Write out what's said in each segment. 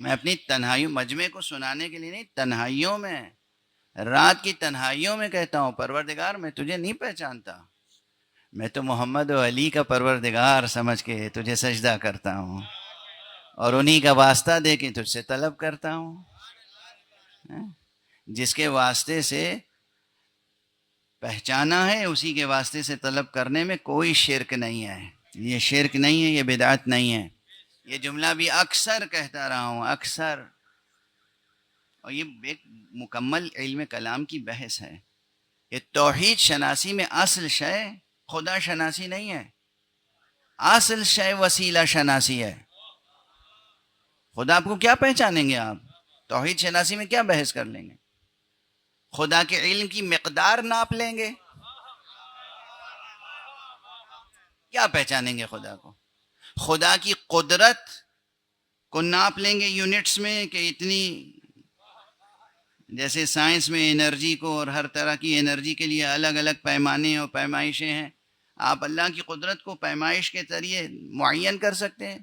میں اپنی تنہائیوں مجمع کو سنانے کے لیے نہیں، تنہائیوں میں، رات کی تنہائیوں میں کہتا ہوں پروردگار میں تجھے نہیں پہچانتا، میں تو محمد و علی کا پروردگار سمجھ کے تجھے سجدہ کرتا ہوں اور انہی کا واسطہ دے کے تجھ سے طلب کرتا ہوں. جس کے واسطے سے پہچانا ہے اسی کے واسطے سے طلب کرنے میں کوئی شرک نہیں ہے. یہ شرک نہیں ہے، یہ بدعت نہیں ہے. یہ جملہ بھی اکثر کہتا رہا ہوں، اکثر، اور یہ ایک مکمل علم کلام کی بحث ہے. یہ توحید شناسی میں اصل شے خدا شناسی نہیں ہے، اصل شے وسیلہ شناسی ہے. خدا آپ کو کیا پہچانیں گے آپ؟ توحید شناسی میں کیا بحث کر لیں گے؟ خدا کے علم کی مقدار ناپ لیں گے؟ کیا پہچانیں گے خدا کو؟ خدا کی قدرت کو ناپ لیں گے یونٹس میں کہ اتنی، جیسے سائنس میں انرجی کو اور ہر طرح کی انرجی کے لیے الگ الگ پیمانے اور پیمائشیں ہیں، آپ اللہ کی قدرت کو پیمائش کے ذریعے معین کر سکتے ہیں؟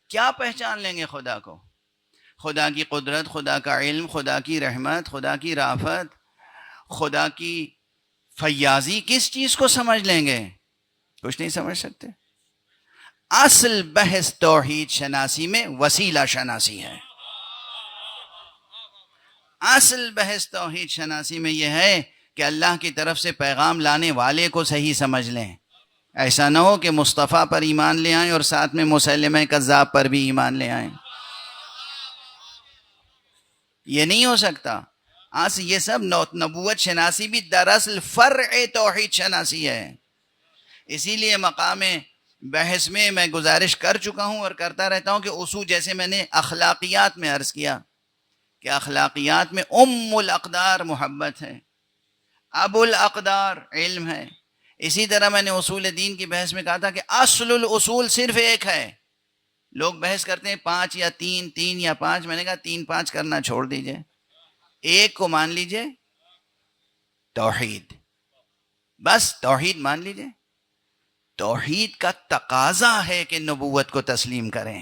کیا پہچان لیں گے خدا کو؟ خدا کی قدرت، خدا کا علم، خدا کی رحمت، خدا کی رافت، خدا کی فیاضی کس چیز کو سمجھ لیں گے؟ کچھ نہیں سمجھ سکتے. اصل بحث توحید شناسی میں وسیلہ شناسی ہے. اصل بحث توحید شناسی میں یہ ہے کہ اللہ کی طرف سے پیغام لانے والے کو صحیح سمجھ لیں. ایسا نہ ہو کہ مصطفیٰ پر ایمان لے آئیں اور ساتھ میں مسلمہ کذاب پر بھی ایمان لے آئیں. یہ نہیں ہو سکتا. یہ سب نبوت شناسی بھی دراصل فرع توحید شناسی ہے. اسی لیے مقام بحث میں گزارش کر چکا ہوں اور کرتا رہتا ہوں کہ اصول، جیسے میں نے اخلاقیات میں عرض کیا کہ اخلاقیات میں ام الاقدار محبت ہے، ابو الاقدار علم ہے. اسی طرح میں نے اصول دین کی بحث میں کہا تھا کہ اصل الاصول صرف ایک ہے. لوگ بحث کرتے ہیں 5 یا 3، 3 یا 5. میں نے کہا 3 5 کرنا چھوڑ دیجئے، ایک کو مان لیجئے، توحید. بس توحید مان لیجئے. توحید کا تقاضا ہے کہ نبوت کو تسلیم کریں.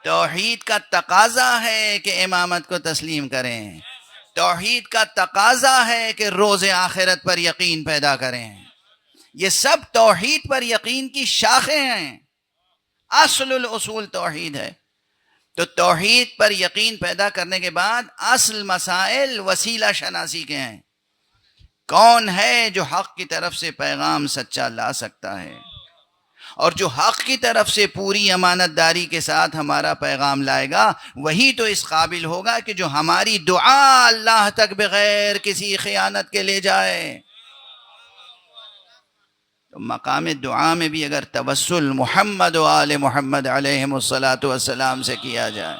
توحید کا تقاضا ہے کہ امامت کو تسلیم کریں. توحید کا تقاضا ہے کہ روز آخرت پر یقین پیدا کریں. یہ سب توحید پر یقین کی شاخیں ہیں. اصل الاصول توحید ہے. تو توحید پر یقین پیدا کرنے کے بعد اصل مسائل وسیلہ شناسی کے ہیں. کون ہے جو حق کی طرف سے پیغام سچا لا سکتا ہے، اور جو حق کی طرف سے پوری امانت داری کے ساتھ ہمارا پیغام لائے گا وہی تو اس قابل ہوگا کہ جو ہماری دعا اللہ تک بغیر کسی خیانت کے لے جائے. تو مقام دعا میں بھی اگر توسل محمد و آل محمد علیہم الصلاۃ والسلام سے کیا جائے،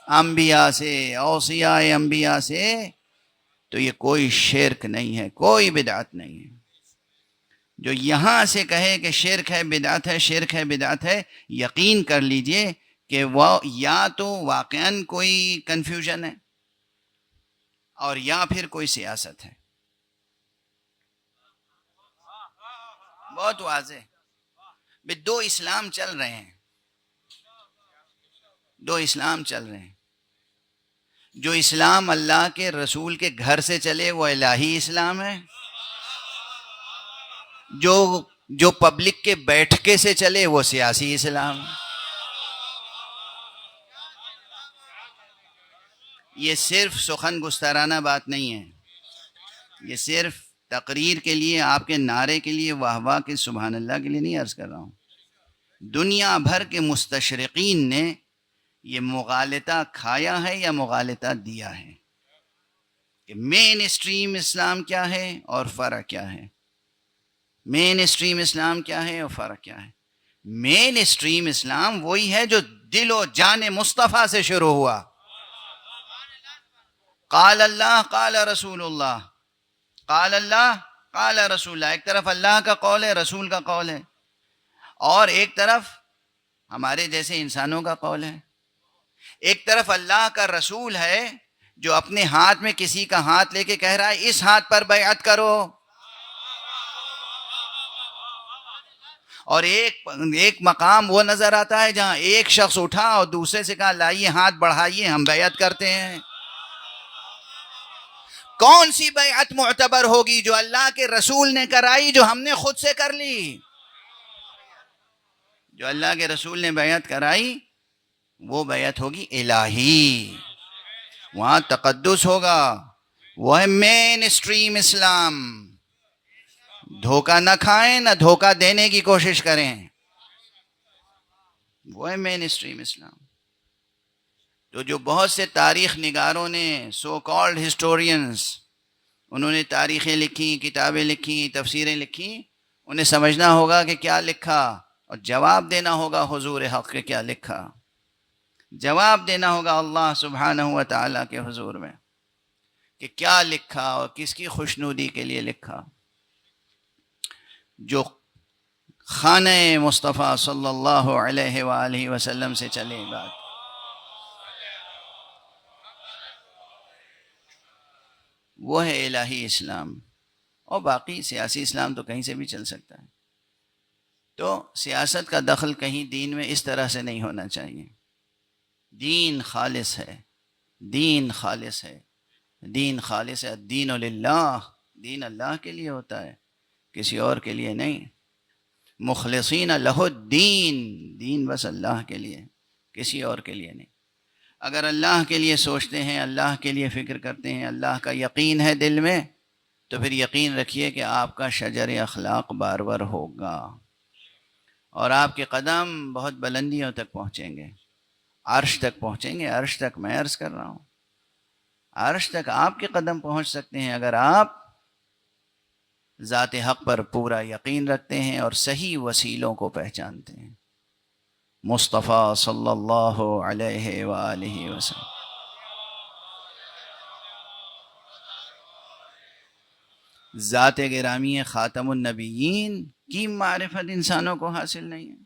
انبیاء سے، اوصیاء انبیاء سے، تو یہ کوئی شرک نہیں ہے، کوئی بدعت نہیں ہے. جو یہاں سے کہے کہ شرک ہے، بدعت ہے، شرک ہے، بدعت ہے، یقین کر لیجئے کہ وہ یا تو واقعاً کوئی کنفیوژن ہے اور یا پھر کوئی سیاست ہے. بہت واضح. دو اسلام چل رہے ہیں، دو اسلام چل رہے ہیں. جو اسلام اللہ کے رسول کے گھر سے چلے وہ الہی اسلام ہے. جو پبلک کے بیٹھکے سے چلے وہ سیاسی اسلام. یہ صرف سخن گسترانہ بات نہیں ہے، یہ صرف تقریر کے لیے، آپ کے نعرے کے لیے، واہ واہ کے سبحان اللہ کے لیے نہیں عرض کر رہا ہوں. دنیا بھر کے مستشرقین نے یہ مغالطہ کھایا ہے یا مغالطہ دیا ہے کہ مین اسٹریم اسلام کیا ہے اور فرق کیا ہے. مین اسٹریم اسلام کیا ہے اور فرق کیا ہے. مین اسٹریم اسلام وہی ہے جو دل و جان مصطفیٰ سے شروع ہوا. قال اللہ قال رسول اللہ، قال اللہ قال رسول اللہ. ایک طرف اللہ کا قول ہے، رسول کا قول ہے، اور ایک طرف ہمارے جیسے انسانوں کا قول ہے. ایک طرف اللہ کا رسول ہے جو اپنے ہاتھ میں کسی کا ہاتھ لے کے کہہ رہا ہے اس ہاتھ پر بیعت کرو، اور ایک مقام وہ نظر آتا ہے جہاں ایک شخص اٹھا اور دوسرے سے کہا لائیے ہاتھ بڑھائیے ہم بیعت کرتے ہیں. کون سی بیعت معتبر ہوگی؟ جو اللہ کے رسول نے کرائی، جو ہم نے خود سے کر لی. جو اللہ کے رسول نے بیعت کرائی وہ بیعت ہوگی الہی، وہاں تقدس ہوگا. وہ ہے مین اسٹریم اسلام. دھوکہ نہ کھائیں نہ دھوکہ دینے کی کوشش کریں، وہ ہے مین اسٹریم اسلام. تو جو بہت سے تاریخ نگاروں نے، سو کالڈ ہسٹورینز، انہوں نے تاریخیں لکھی، کتابیں لکھی، تفسیریں لکھی، انہیں سمجھنا ہوگا کہ کیا لکھا اور جواب دینا ہوگا حضور حق کے کیا لکھا. جواب دینا ہوگا اللہ سبحانہ و تعالیٰ کے حضور میں کہ کیا لکھا اور کس کی خوشنودی کے لیے لکھا. جو خانہ مصطفیٰ صلی اللہ علیہ وآلہ وسلم سے چلے بات، وہ ہے الہی اسلام. اور باقی سیاسی اسلام تو کہیں سے بھی چل سکتا ہے. تو سیاست کا دخل کہیں دین میں اس طرح سے نہیں ہونا چاہیے. دین خالص ہے، دین خالص ہے، دین خالص ہے. الدین للہ، دین اللہ کے لیے ہوتا ہے، کسی اور کے لیے نہیں. مخلصین لہ الدین، دین بس اللہ کے لیے، کسی اور کے لیے نہیں. اگر اللہ کے لیے سوچتے ہیں، اللہ کے لیے فکر کرتے ہیں، اللہ کا یقین ہے دل میں، تو پھر یقین رکھیے کہ آپ کا شجر اخلاق بارور ہوگا اور آپ کے قدم بہت بلندیوں تک پہنچیں گے، عرش تک پہنچیں گے. عرش تک میں عرض کر رہا ہوں، عرش تک آپ کے قدم پہنچ سکتے ہیں اگر آپ ذات حق پر پورا یقین رکھتے ہیں اور صحیح وسیلوں کو پہچانتے ہیں. مصطفیٰ صلی اللہ علیہ وآلہ وسلم. ذات گرامی خاتم النبیین کی معرفت انسانوں کو حاصل نہیں ہے.